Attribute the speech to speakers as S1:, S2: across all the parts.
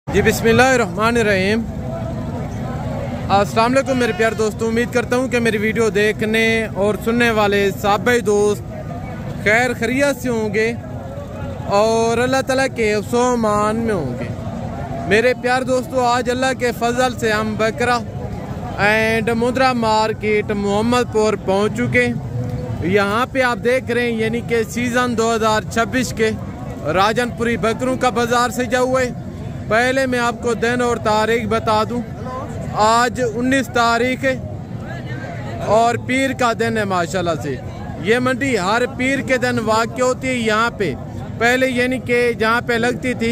S1: जी बिस्मिल्लाहिर्रहमानिर्रहीम। अस्सलाम वालेकुम मेरे प्यारे दोस्तों, उम्मीद करता हूँ कि मेरी वीडियो देखने और सुनने वाले सब भाई दोस्त खैर खैरियत से होंगे और अल्लाह ताला के अफ़्सोमान में होंगे। मेरे प्यारे दोस्तों, आज अल्लाह के फजल से हम बकरा एंड मुंद्रा मार्केट मोहम्मदपुर पहुँच चुके। यहाँ पे आप देख रहे हैं यानी कि सीज़न 2026 के राजनपुरी बकरों का बाज़ार सजा हुआ है। पहले मैं आपको दिन और तारीख बता दूं, आज 19 तारीख है और पीर का दिन है। माशाल्लाह से ये मंडी हर पीर के दिन वाक़ होती है। यहाँ पे पहले यानी कि जहाँ पे लगती थी,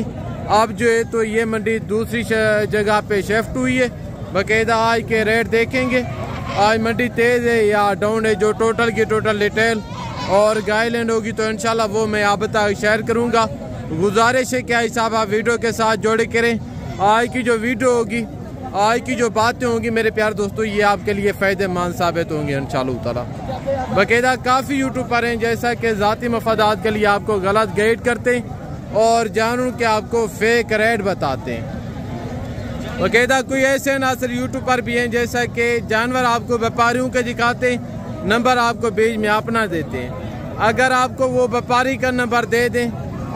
S1: अब जो है तो ये मंडी दूसरी जगह पे शिफ्ट हुई है। बाकायदा आज के रेट देखेंगे, आज मंडी तेज़ है या डाउन है, जो टोटल की टोटल डिटेल और गाइडलाइन होगी तो इंशाल्लाह वो मैं आप तक शेयर करूँगा। गुजारिश है क्या हिसाब आप वीडियो के साथ जोड़े करें। आज की जो वीडियो होगी, आज की जो बातें होंगी मेरे प्यारे दोस्तों, ये आपके लिए फ़ायदेमंद साबित होंगे इंशाअल्लाह ताला। बाकायदा काफ़ी यूट्यूबर हैं जैसा कि ज़ाती मफादात के लिए आपको गलत गाइड करते हैं और जानूँ के आपको फेक रेट बताते हैं। बाकायदा कोई ऐसे नासिर यूट्यूबर भी हैं जैसा कि जानवर आपको व्यापारियों के दिखाते हैं, नंबर आपको बीच में अपना देते हैं। अगर आपको वो व्यापारी का नंबर दे दें,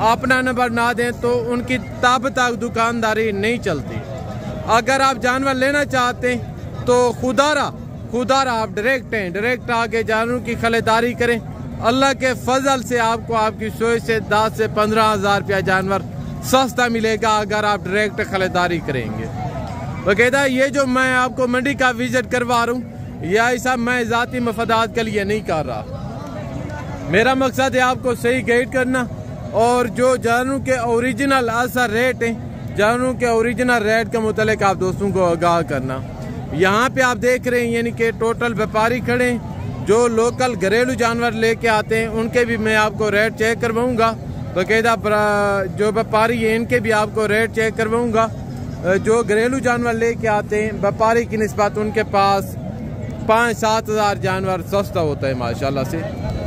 S1: अपना नंबर ना दें तो उनकी तब तक दुकानदारी नहीं चलती। अगर आप जानवर लेना चाहते हैं तो खुदारा आप डायरेक्ट आके जानवरों की खरीदारी करें। अल्लाह के फजल से आपको आपकी सोच से 10 से 15 हज़ार रुपया जानवर सस्ता मिलेगा अगर आप डायरेक्ट खरीदारी करेंगे। बाकायदा ये जो मैं आपको मंडी का विजिट करवा रहा हूँ, यह ऐसा मैं ज़ाती मफादात के लिए नहीं कर रहा। मेरा मकसद है आपको सही गाइड करना और जो जानवरों के ओरिजिनल असर रेट हैं, जानवरों के ओरिजिनल रेट के मुतालिक आप दोस्तों को आगाह करना। यहाँ पे आप देख रहे हैं यानी कि टोटल व्यापारी खड़े हैं जो लोकल घरेलू जानवर लेके आते हैं, उनके भी मैं आपको रेट चेक करवाऊँगा। बाकायदा जो व्यापारी हैं इनके भी आपको रेट चेक करवाऊँगा। जो घरेलू जानवर लेके आते हैं व्यापारी की निस्बत उनके पास 5-7 हज़ार जानवर सस्ता होता है माशाल्लाह से।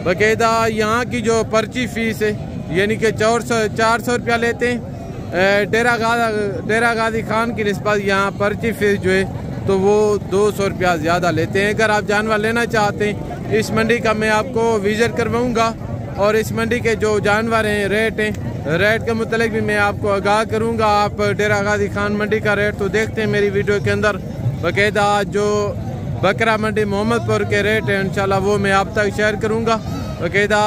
S1: बाकायदा यहाँ की जो पर्ची फीस है यानी कि 400 रुपया लेते हैं। डेरा गाजी खान की निस्बत यहाँ पर्ची फीस जो है तो वो 200 रुपया ज़्यादा लेते हैं। अगर आप जानवर लेना चाहते हैं इस मंडी का मैं आपको विजिट करवाऊँगा और इस मंडी के जो जानवर हैं रेट के मुतालिक भी मैं आपको आगाह करूँगा। आप डेरा गाजी खान मंडी का रेट तो देखते हैं मेरी वीडियो के अंदर। बाकायदा जो बकरा मंडी मोहम्मदपुर के रेट हैं इंशाल्लाह वो मैं आप तक शेयर करूँगा। बाकायदा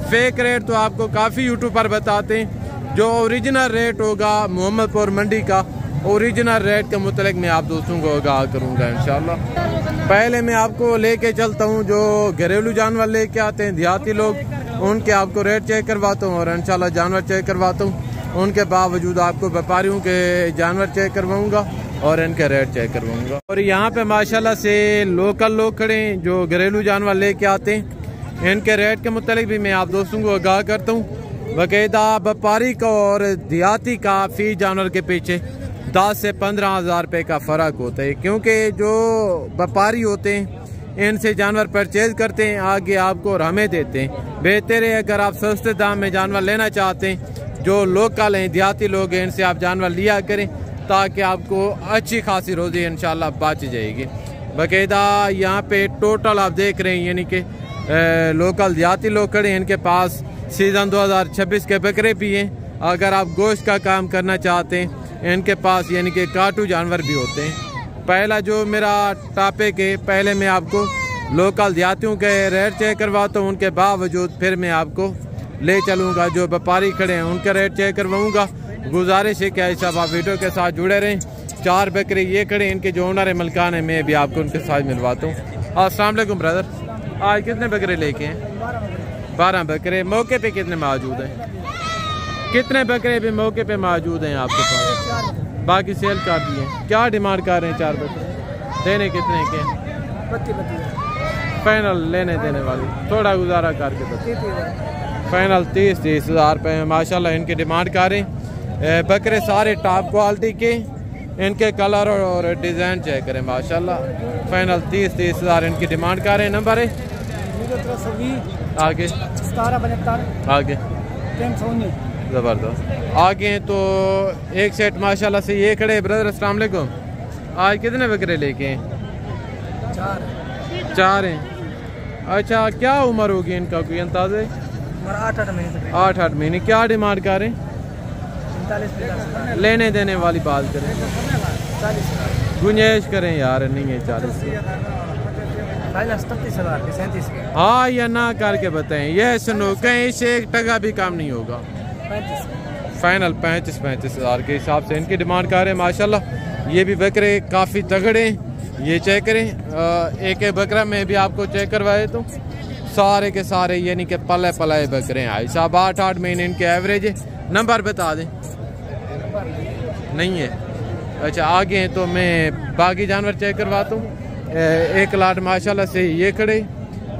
S1: फेक रेट तो आपको काफ़ी यूट्यूबर बताते हैं, जो ओरिजिनल रेट होगा मोहम्मदपुर मंडी का ओरिजिनल रेट के मुतालिक मैं आप दोस्तों को आगाह करूँगा इंशाल्लाह। पहले मैं आपको लेके चलता हूँ जो घरेलू जानवर लेके आते हैं देहाती लोग, उनके आपको रेट चेक करवाता हूँ और इंशाल्लाह जानवर चेक करवाता हूँ। उनके बावजूद आपको व्यापारियों के जानवर चेक करवाऊँगा और इनके रेट चेक करवाऊँगा। और यहाँ पे माशाल्लाह से लोकल लोग खड़े हैं जो घरेलू जानवर लेके आते हैं, इनके रेट के मुतालिक भी मैं आप दोस्तों को आगाह करता हूँ। बाकायदा व्यापारी का और देहाती का फी जानवर के पीछे 10 से 15 हज़ार रुपये का फ़र्क होता है, क्योंकि जो व्यापारी होते हैं इनसे जानवर परचेज करते हैं, आगे आपको और हमें देते हैं। बेहतर है अगर आप सस्ते दाम में जानवर लेना चाहते हैं, जो लोकल हैं देहाती लोग हैं इनसे आप जानवर लिया करें ताकि आपको अच्छी खासी रोज़ी इंशाल्लाह बच जाएगी। बाकायदा यहाँ पे टोटल आप देख रहे हैं यानी कि लोकल देहाती लोग खड़े हैं, इनके पास सीज़न 2026 के बकरे भी हैं। अगर आप गोश्त का काम करना चाहते हैं इनके पास यानी कि काटू जानवर भी होते हैं। पहला जो मेरा टॉपिक है, पहले मैं आपको लोकल देहातियों के रेट चेक करवाता हूँ, उनके बावजूद फिर मैं आपको ले चलूँगा जो व्यापारी खड़े हैं उनके रेट चेक करवाऊँगा। गुजारिश है क्या सब आप वीडियो के साथ जुड़े रहें। 4 बकरे ये खड़े, इनके जो ओनर है मलकान है, मैं भी आपको उनके साथ मिलवाता हूँ। अस्सलाम वालेकुम ब्रदर, आज कितने बकरे लेके हैं? 12 बकरे। मौके पे कितने मौजूद हैं? कितने बकरे भी मौके पे मौजूद हैं आपके पास? बाकी सेल कर दिए। क्या डिमांड कर रहे हैं 4 बकरे? देने कितने के? 32 फाइनल लेने देने वाली, थोड़ा गुजारा करके बता। फाइनल 30 हज़ार रुपये माशाल्लाह इनकी डिमांड कर रहे हैं। बकरे सारे टॉप क्वालिटी के, इनके कलर और डिज़ाइन चेक करें माशाल्लाह। फाइनल 30 हज़ार इनकी डिमांड कर रहे हैं। नंबर है आगे 17 72 आगे ज़बरदस्त। आगे तो एक सेट माशाल्लाह से ये खड़े। ब्रदर अस्सलाम वालेकुम, आज कितने बकरे लेके हैं? चार हैं। अच्छा, क्या उम्र होगी इनका, कोई अंदाज़े? 8-8 महीने। क्या डिमांड कर रहे हैं? लेने देने वाली बात करें, गुंजाइश करें यार, नहीं है 40।
S2: 37,000
S1: हाँ या ना करके बताएं। ये सुनो, कहीं से 1 टका भी कम नहीं होगा। फाइनल 35,000 के हिसाब से इनकी डिमांड कर रहे हैं माशाल्लाह। ये भी बकरे काफ़ी तगड़े, ये चेक करें। एक बकरा में भी आपको चेक करवाए तो सारे के सारे यानी कि पले पलाए बकरे हैं भाई साहब। 8-8 महीने इनके एवरेज है। नंबर बता दें। नहीं है। अच्छा, आगे हैं तो मैं बाकी जानवर चेक करवाता हूँ। एक लाट माशाल्लाह से ये खड़े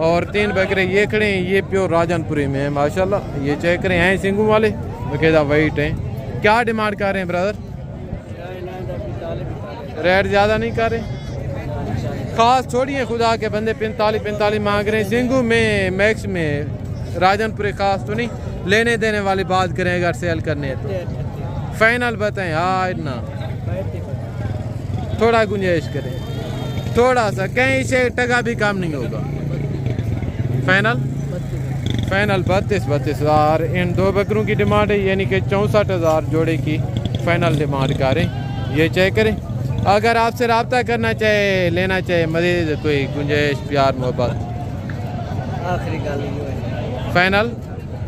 S1: और 3 बकरे ये खड़े हैं। ये प्योर राजनपुरी में है माशाल्लाह। ये चेक करें, हैं सिंगू वाले, बकायदा वाइट हैं। क्या डिमांड कर रहे हैं ब्रदर? रेट ज़्यादा नहीं कर रहे, खास छोड़िए खुदा के बंदे। 45 मांग रहे हैं। सिंगू में, मैक्स में, राजनपुरी खास तो नहीं। लेने देने वाली बात करें अगर सेल करने है तो फाइनल बताएं। हाँ, इतना थोड़ा गुंजाइश करें, थोड़ा सा, कहीं से 1 टका भी कम नहीं होगा। फाइनल 32,000 इन 2 बकरों की डिमांड है, यानी कि 64,000 जोड़े की फाइनल डिमांड करें। ये चेक करें। अगर आपसे रब्ता करना चाहे, लेना चाहे मजीद कोई गुंजाइश, प्यार मोहब्बत,
S2: आखिरी
S1: फाइनल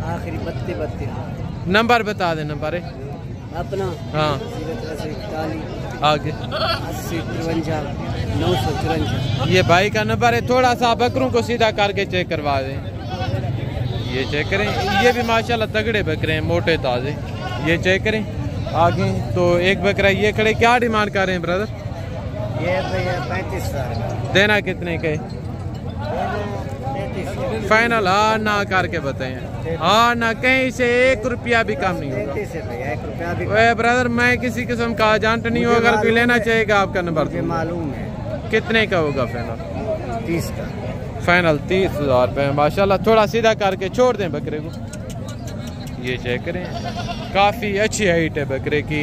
S2: आखिरी 32
S1: नंबर बता दें। नंबर है
S2: अपना?
S1: हाँ,
S2: 41
S1: आगे
S2: 80 53 954।
S1: ये भाई का नंबर है। थोड़ा सा बकरों को सीधा करके चेक करवा दें। ये चेक करें। ये भी माशाल्लाह तगड़े बकरे हैं, मोटे ताजे। ये चेक करें। आगे तो एक बकरा ये खड़े। क्या डिमांड कर रहे हैं ब्रदर?
S2: ये 35,000।
S1: देना कितने के? फाइनल हाँ ना करके बताएं। हाँ ना, कहीं से 1 रुपया भी कम नहीं होगा।
S2: 1 रुपया भी।
S1: ब्रदर मैं किसी किस्म का एजेंट नहीं हूँ, अगर कोई लेना चाहेगा आपका नंबर
S2: मालूम है।
S1: कितने का होगा फाइनल?
S2: 30 का।
S1: फाइनल 30,000 रुपये माशाल्लाह। थोड़ा सीधा करके छोड़ दें बकरे को। ये चेक करें, काफ़ी अच्छी हाइट है बकरे की।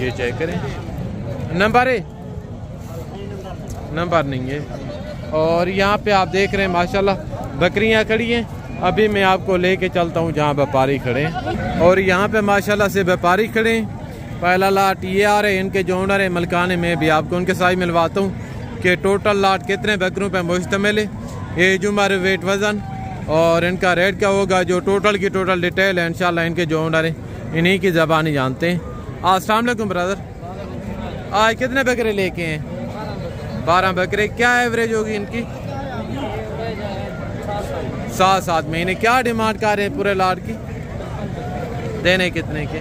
S1: ये चेक करें। नंबर है? नंबर नहीं है। और यहाँ पे आप देख रहे हैं माशाल्लाह बकरियाँ खड़ी हैं। अभी मैं आपको लेके चलता हूँ जहाँ व्यापारी खड़े हैं। और यहाँ पे माशाल्लाह से व्यापारी खड़े हैं। पहला लाट ये आ रहे हैं, इनके जो ओनर है मलकाने में भी आपको उनके साथ मिलवाता हूँ कि टोटल लाट कितने बकरों पे मुश्तमिल है, एज, उम्र, वेट, वज़न और इनका रेट क्या होगा। जो टोटल की टोटल डिटेल है इंशाल्लाह इनके जो ओनर है इन्हीं की ज़बानी जानते हैं। अस्सलाम वालेकुम ब्रदर, आज कितने बकरे लेके हैं? 12 बकरे। क्या एवरेज होगी इनकी? 7-7 महीने। क्या डिमांड कर रहे हैं पूरे लाट की? देने कितने के?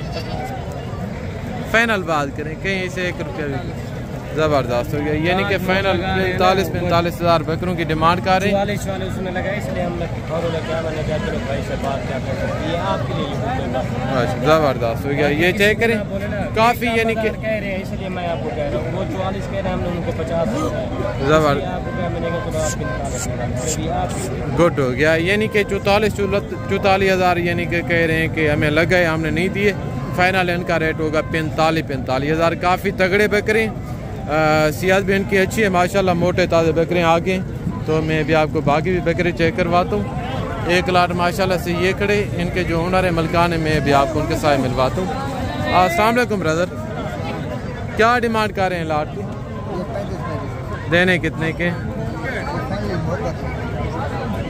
S1: फाइनल बात करें, कहीं से 1 रुपया भी। ज़बरदस्त हो गया, यानी कि फाइनल 45,000 बकरों की डिमांड कर रहे हैं। ज़बरदस्त हो गया। ये चेक करें, काफ़ी यानी कि
S2: इसलिए मैं आपको कह रहा हूँ, वो 44 कह रहे हैं, हमने उनको 50
S1: ज़बरदस्त गुड हो गया। यानी कि 44,000 यानी कि कह रहे हैं कि हमें लगा है, हमने नहीं दिए। फाइनल इनका रेट होगा 45,000। काफ़ी तगड़े बकरे, सियात भी इनकी अच्छी है माशाल्लाह, मोटे ताज़े बकरे आगे। तो मैं भी आपको बाकी भी बकरे चेक करवाता हूँ। एक लाट माशाल्लाह से ये खड़े, इनके जो ओनर है मलकाने में भी आपको उनके साथ मिलवाता हूँ। अस्सलाम वालेकुम ब्रदर, क्या डिमांड कर रहे हैं लाट की? देने कितने के?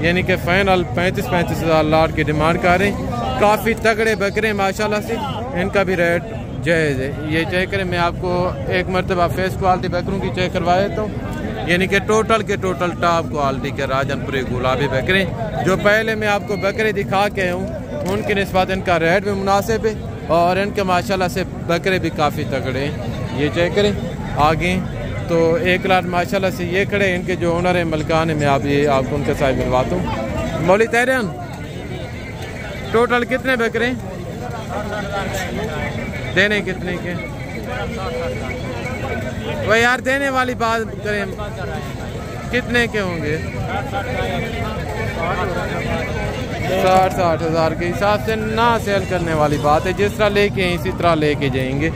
S1: यानी कि फाइनल 35,000 लाट की डिमांड कर रहे हैं। काफ़ी तगड़े बकरे माशाल्लाह से, इनका भी रेट जायज़ है। ये चेक करें, मैं आपको एक मरतबा फेस क्वालिटी बकरों की चेक करवा देता हूँ। यानी कि टोटल के टोटल टॉप क्वालिटी के राजनपुरी गुलाबी बकरे जो पहले मैं आपको बकरे दिखा के हूँ, उनकी निस्बत इनका रेट भी मुनासिब है और इनके माशाल्लाह से बकरे भी काफ़ी तगड़े हैं। ये चेक करें आगे तो 1 लाट माशाल्लाह से ये खड़े, इनके जो ओनर है मलकाने में आप ये आपको उनके साथ मिलवाता हूँ। मौली तैरान, टोटल कितने बकरे? देने कितने के? वो यार देने वाली बात करें, कितने के होंगे? 60 हज़ार के हिसाब से ना सेल करने वाली बात है। जिस तरह लेके हैं इसी तरह लेके जाएंगे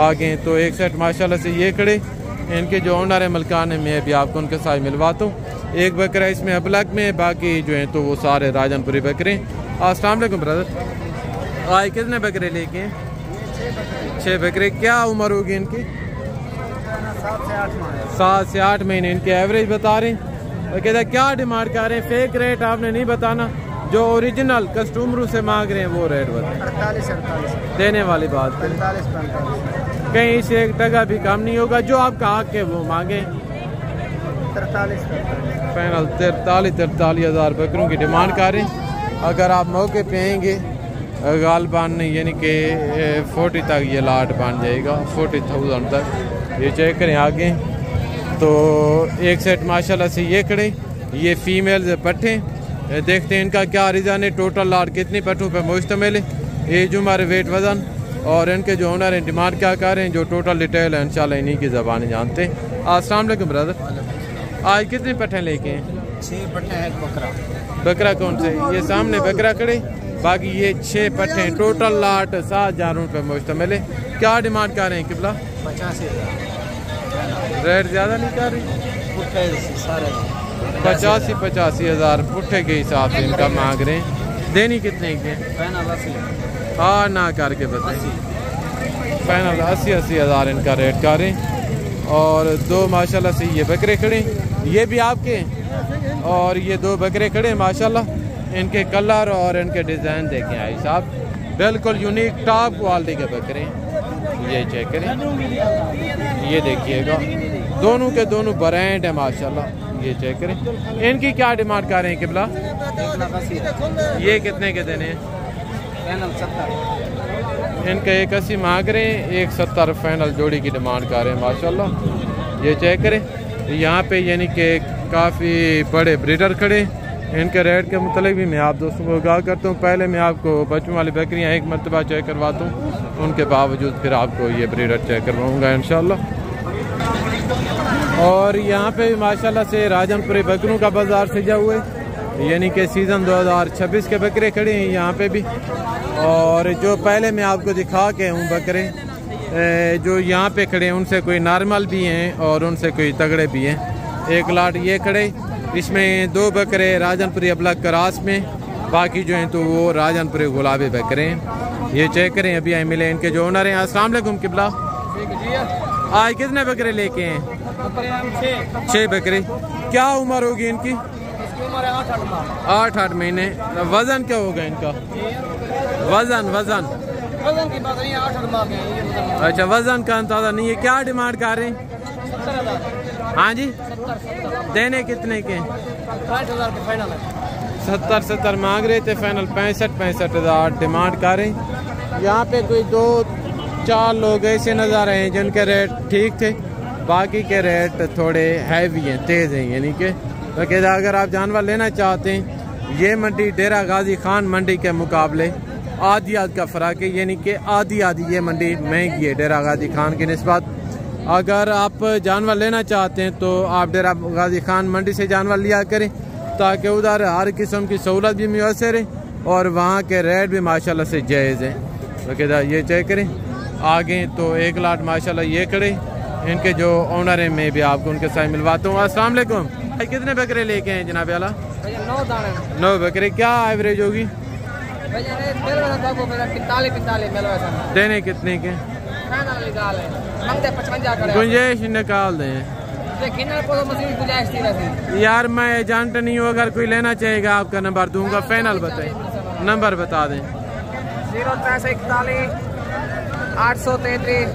S1: आगे। तो एक सेट माशाल्लाह से ये खड़े, इनके जो ओनर है मलकान है, मैं भी आपको उनके साथ मिलवाता हूँ। एक बकरा इसमें अबलग में, बाकी जो है तो वो सारे राजनपुरी बकरे। अस्सलाम वालेकुम ब्रदर, आज कितने बकरे लेके हैं? 6 बकरे। क्या उम्र होगी इनकी? 7 से 8 महीने इनके एवरेज बता रहे हैं। और कहता क्या डिमांड कर रहे हैं? फेक रेट आपने नहीं बताना, जो ओरिजिनल कस्टमरों से मांग रहे हैं वो रेट बताएं।
S3: 48
S1: देने वाली बात
S3: 45
S1: कहीं से 1 टका भी कम नहीं होगा, जो आपका हक है वो मांगे।
S3: 43
S1: फाइनल 43 हज़ार बकरों की डिमांड कर रहे हैं। अगर आप मौके पे आएंगे गालबान यानी कि 40 तक ये लाट बन जाएगा, 40,000 तक। ये चेक करें आगे। तो एक सेट माशाल्लाह से ये खड़े, ये फीमेल पट्ठे। देखते हैं इनका क्या रिजान है, टोटल लाट कितनी पट्ठों पे मुश्तमिल है, एज उम्र वेट वजन, और इनके जो ओनर हैं डिमांड क्या कर रहे हैं, जो टोटल डिटेल है इंशाल्लाह इन्हीं की ज़बान जानते हैं। अस्सलाम वालेकुम ब्रदर, आज कितने पट्ठे लेके हैं?
S3: 6 पट्टे हैं, बकरा।
S1: बकरा कौन से? ये सामने बकरा खड़े, बाकी ये 6 पट्टे हैं। टोटल लाट 7,000 रुपये मुश्तमिल है। क्या डिमांड कर रहे हैं किबला?
S3: 85,000।
S1: रेट ज़्यादा नहीं कर रही? 85 हज़ार पुट्ठे के हिसाब से इनका मांग रहे हैं। देनी कितने के? हाँ ना करके बताइए। फाइनल 80 हज़ार इनका रेट कर रहे हैं। और 2 माशाल्लाह से ये बकरे खड़े, ये भी आपके, और ये 2 बकरे खड़े माशाल्लाह। इनके कलर और इनके डिज़ाइन देखें आई साहब, बिल्कुल यूनिक टॉप क्वालिटी के बकरे। ये चेक करें, ये देखिएगा, दोनों के दोनों ब्रांड है माशाल्लाह। ये चेक करें। इनकी क्या डिमांड कर रहे हैं किबला?
S3: 1,80,000।
S1: ये कितने के देने हैं?
S3: फाइनल 70।
S1: इनका 1,80 मांग रहे हैं, 1,70 फाइनल जोड़ी की डिमांड कर रहे हैं माशाल्लाह। ये चेक करें। यहाँ पे यानी कि काफ़ी बड़े ब्रीडर खड़े। इनके रेट के मुतालिक भी मैं आप दोस्तों को आगाह करता हूँ। पहले मैं आपको बच्चों वाली बकरियाँ एक मरतबा चेक करवाता हूँ, उनके बावजूद फिर आपको ये ब्रीडर चेक करवाऊँगा इंशाल्लाह। और यहाँ पे भी माशाल्लाह से राजनपुरी बकरों का बाजार सजा हुआ है, यानी कि सीज़न 2026 के बकरे खड़े हैं यहाँ पे भी। और जो पहले मैं आपको दिखा के हूँ बकरे जो यहाँ पे खड़े हैं, उनसे कोई नॉर्मल भी हैं और उनसे कोई तगड़े भी हैं। एक लाट ये खड़े, इसमें 2 बकरे राजनपुरी अबलग क्रास में, बाकी जो हैं तो वो राजनपुरी गुलाबी बकरे हैं। ये चेक करें, अभी आए मिले इनके जो ओनर हैं। अस्सलाम वालेकुम किबला, आज कितने बकरे लेके हैं? 6 बकरे। क्या उम्र होगी इनकी? 8 महीने। वजन क्या होगा इनका? वजन
S3: की बात नहीं, 8 माह के।
S1: अच्छा, वजन का अंदाजा नहीं है। क्या डिमांड कर रहे हैं?
S3: 70,000।
S1: हाँ जी, देने कितने के?
S3: 60,000 के फाइनल है।
S1: 70 मांग रहे थे, फाइनल 65 हज़ार डिमांड कर रहे हैं। यहाँ पे कोई 2-4 लोग ऐसे नज़र आए हैं जिनके रेट ठीक थे, बाकी के रेट थोड़े हैवी हैं, तेज़ हैं। यानी कि तो अगर आप जानवर लेना चाहते हैं, ये मंडी डेरा गाजी खान मंडी के मुकाबले आधी का फ़र्क है, यानी कि आधी ये मंडी महंगी है डेरा गाजी खान की निस्बत। अगर आप जानवर लेना चाहते हैं तो आप डेरा गाजी खान मंडी से जानवर लिया करें, ताकि उधर हर किस्म की सहूलत भी मुयसर है और वहाँ के रेट भी माशाल्लाह से जायज़ हैं। तो ये चेक करें आगे। तो एक लाट माशाल्लाह ये खड़े, इनके जो ओनर हैं मैं भी आपको उनके साथ मिलवाता हूँ। अस्सलाम वालेकुम, कितने बकरे लेके हैं जनाब आला? 9 बकरे। क्या एवरेज होगी?
S3: 45
S1: देने कितने के? गुंजाइश निकाल दें यार, मैं एजेंट नहीं हूँ, अगर कोई लेना चाहेगा आपका नंबर दूंगा। फाइनल बताएं, नंबर बता दें।
S3: 041 833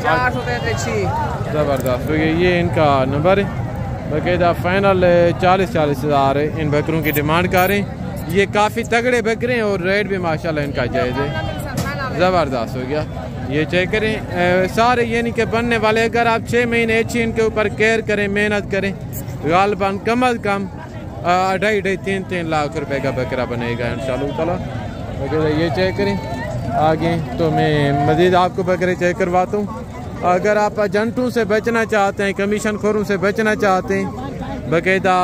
S3: 433।
S1: ज़बरदस्त, ये इनका नंबर है। बाकायदा फाइनल 40 हज़ार इन बकरों की डिमांड कर रहे हैं। ये काफ़ी तगड़े बकरे हैं और रेट भी माशाल्लाह इनका जायज़ है। ज़बरदस्त हो गया। ये चेक करें सारे यानी कि बनने वाले। अगर आप 6 महीने अच्छी इनके ऊपर केयर करें, मेहनत करें, गालबान कम अज़ कम 2.5-3 लाख रुपए का बकरा बनेगा इंशाअल्लाह ताला। वगैरह ये चेक करें आगे। तो मैं मज़ीद आपको बकरे चेक करवाता हूँ। अगर आप एजेंटों से बचना चाहते हैं, कमीशन खोरों से बचना चाहते हैं, बाकायदा